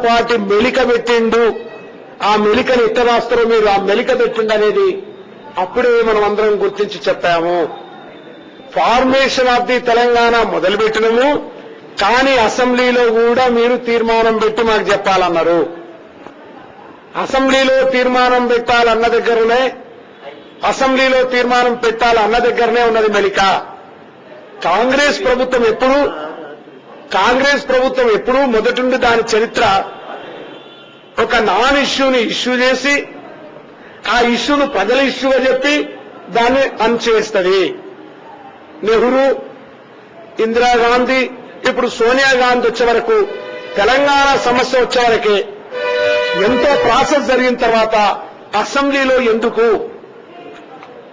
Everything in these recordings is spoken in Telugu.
పార్టీ మెలిక పెట్టిండు, ఆ మెలికని ఇట్ట రాస్తారో మీరు, ఆ మెలిక పెట్టిండు అనేది అప్పుడే మనం అందరం గుర్తించి చెప్పాము. ఫార్మేషన్ ఆఫ్ ది తెలంగాణ మొదలుపెట్టినము, కానీ అసెంబ్లీలో కూడా మీరు తీర్మానం పెట్టి మాకు చెప్పాలన్నారు. అసెంబ్లీలో తీర్మానం పెట్టాలన్న దగ్గరనే, అసెంబ్లీలో తీర్మానం పెట్టాలన్న దగ్గరనే ఉన్నది మెలిక. కాంగ్రెస్ ప్రభుత్వం ఎప్పుడూ మొదటి నుండి దాని చరిత్ర ఒక నాన్ ఇష్యూని ఇష్యూ చేసి ఆ ఇష్యూను ప్రజల ఇష్యూగా చెప్పి దాన్ని అణచివేస్తుంది. నెహ్రూ, ఇందిరాగాంధీ, ఇప్పుడు సోనియా గాంధీ వచ్చే వరకు, తెలంగాణ సమస్య వచ్చే వరకే ఎంతో ప్రాసెస్ జరిగిన తర్వాత అసెంబ్లీలో ఎందుకు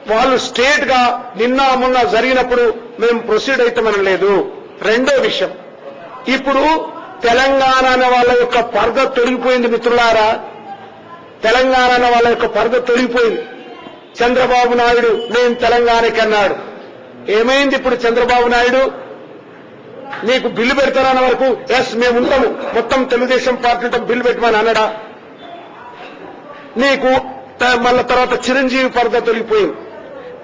వాళ్ళు స్టేట్ గా నిన్న మొన్న జరిగినప్పుడు మేము ప్రొసీడ్ అవుతామని లేదు. రెండో విషయం, ఇప్పుడు తెలంగాణ వాళ్ళ యొక్క పరద తొలగిపోయింది మిత్రులారా. తెలంగాణ వాళ్ళ యొక్క పరద తొలగిపోయింది. చంద్రబాబు నాయుడు నేను తెలంగాణకి అన్నాడు. ఏమైంది ఇప్పుడు? చంద్రబాబు నాయుడు నీకు బిల్లు పెడతారన్న వరకు ఎస్ మేము ఉంటాము, మొత్తం తెలుగుదేశం పార్టీ బిల్లు పెట్టమని అన్నాడా? నీకు మళ్ళా తర్వాత చిరంజీవి పరద తొలగిపోయింది.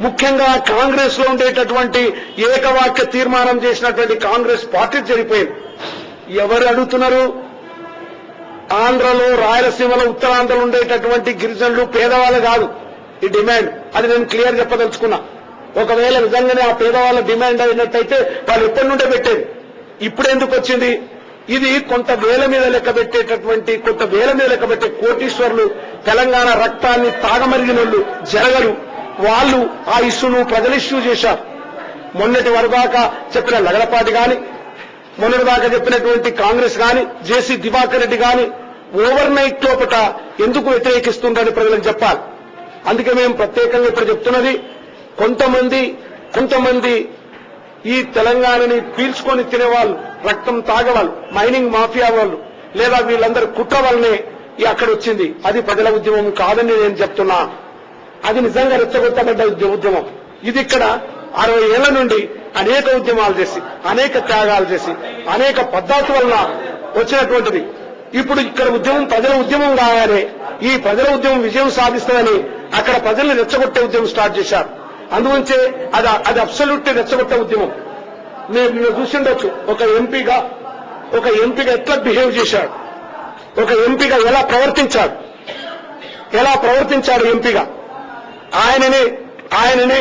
ముఖ్యంగా కాంగ్రెస్ లో ఉండేటటువంటి ఏకవాక్య తీర్మానం చేసినటువంటి కాంగ్రెస్ పార్టీ జరిగిపోయింది. ఎవరు అడుగుతున్నారు? ఆంధ్రలో, రాయలసీమలో, ఉత్తరాంధ్రలో ఉండేటటువంటి గిరిజనులు, పేదవాళ్ళు కాదు ఈ డిమాండ్. అది నేను క్లియర్ చెప్పదలుచుకున్నా. ఒకవేళ నిజంగానే ఆ పేదవాళ్ళ డిమాండ్ అయినట్టయితే వాళ్ళు ఎప్పటి నుండే పెట్టేది, ఇప్పుడు ఎందుకు వచ్చింది? ఇది కొంత వేల మీద లెక్క పెట్టే కోటీశ్వర్లు, తెలంగాణ రక్తాన్ని తాగమరిగినోళ్ళు, జరగరు. వాళ్ళు ఆ ఇష్యూను ప్రజల ఇష్యూ చేశారు. మొన్నటి వరకు దాకా చెప్పిన లగడపాటి గాని, మొన్నటి దాకా చెప్పినటువంటి కాంగ్రెస్ గాని, జేసీ దివాకర్ రెడ్డి గాని ఓవర్ నైట్ లోపట ఎందుకు వ్యతిరేకిస్తుందని ప్రజలకు చెప్పాలి. అందుకే మేము ప్రత్యేకంగా ఇప్పుడు చెప్తున్నది, కొంతమంది ఈ తెలంగాణని పీల్చుకొని తినేవాళ్ళు, రక్తం తాగేవాళ్ళు, మైనింగ్ మాఫియా వాళ్ళు, లేదా వీళ్ళందరూ కుట్ర వల్లనే అక్కడ వచ్చింది. అది ప్రజల ఉద్యమం కాదని నేను చెప్తున్నా. అది నిజంగా రెచ్చగొట్టబడ్డ ఉద్యమం. ఇది ఇక్కడ 60 ఏళ్ల నుండి అనేక ఉద్యమాలు చేసి, అనేక త్యాగాలు చేసి, అనేక పద్ధతుల వలన వచ్చినటువంటిది. ఇప్పుడు ఇక్కడ ఉద్యమం ప్రజల ఉద్యమం కాగానే ఈ ప్రజల ఉద్యమం విజయం సాధిస్తుందని అక్కడ ప్రజల్ని రెచ్చగొట్టే ఉద్యమం స్టార్ట్ చేశారు. అందుగురించే అది అబ్సల్యూట్లీ రెచ్చగొట్టే ఉద్యమం. మీరు చూసిండొచ్చు, ఒక ఎంపీగా ఎట్లా బిహేవ్ చేశాడు, ఒక ఎంపీగా ఎలా ప్రవర్తించాడు ఎంపీగా. ఆయననే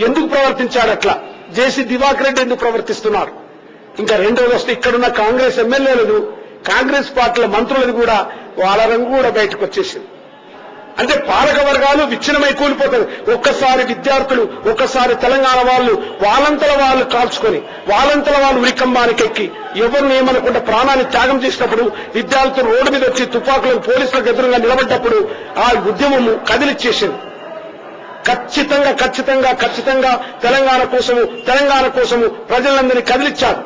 ఎందుకు ప్రవర్తించాడు అట్లా? జేసీ దివాకర్ రెడ్డి ఎందుకు ప్రవర్తిస్తున్నారు? ఇంకా రెండోది వస్తే ఇక్కడున్న కాంగ్రెస్ ఎమ్మెల్యేలను, కాంగ్రెస్ పార్టీల మంత్రులను కూడా వాళ్ళ రంగు కూడా బయటకు వచ్చేసింది. అంటే పాలక వర్గాలు విచ్ఛిన్నమై కూలిపోతుంది. ఒక్కసారి విద్యార్థులు, ఒక్కసారి తెలంగాణ వాళ్ళంతల వాళ్ళు కాల్చుకొని, వాళ్ళంతల వాళ్ళు ఉరికంబానికి ఎక్కి, ఎవరిని ఏమనకుండా ప్రాణాన్ని త్యాగం చేసినప్పుడు, విద్యార్థులు రోడ్డు మీద వచ్చి తుపాకులకు, పోలీసులకు ఎదురుగా నిలబడ్డప్పుడు ఆ ఉద్యమము కదిలిచ్చేసింది. ఖచ్చితంగా తెలంగాణ కోసము ప్రజలందరినీ కదిలిచ్చారు.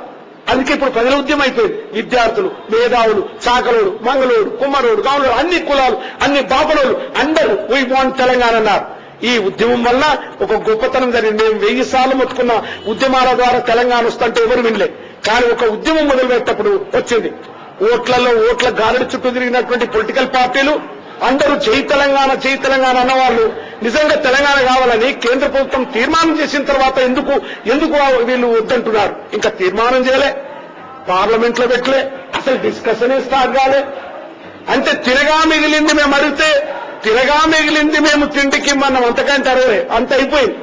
అందుకే ఇప్పుడు ప్రజల ఉద్యమం అయిపోయింది. విద్యార్థులు, మేధావులు, చాకలోడు, మంగళోడు, కుమ్మరోడు, గావులోడు, అన్ని కులాలు, అన్ని బాపలోళ్ళు అందరూ వీ వాంట్ తెలంగాణ అన్నారు. ఈ ఉద్యమం వల్ల ఒక గొప్పతనం జరిగింది. మేము 1000 సార్లు మొత్తుకున్న ఉద్యమాల ద్వారా తెలంగాణ వస్తుంటే ఎవరు వినలే. కానీ ఒక ఉద్యమం మొదలుపెట్టప్పుడు వచ్చింది. ఓట్ల గాలిడి చుట్టూ తిరిగినటువంటి పొలిటికల్ పార్టీలు అందరూ జై తెలంగాణ అన్నవాళ్ళు నిజంగా తెలంగాణ కావాలని కేంద్ర ప్రభుత్వం తీర్మానం చేసిన తర్వాత ఎందుకు వీళ్ళు వద్దంటున్నారు? ఇంకా తీర్మానం చేయలే, పార్లమెంట్ లో పెట్టలే, అసలు డిస్కషనే స్టార్ట్ కాలే. అంటే తిరగా మిగిలింది మేము అడిగితే, తిరగా మిగిలింది మేము తిండికి మనం అంతకంటే అంత అయిపోయింది.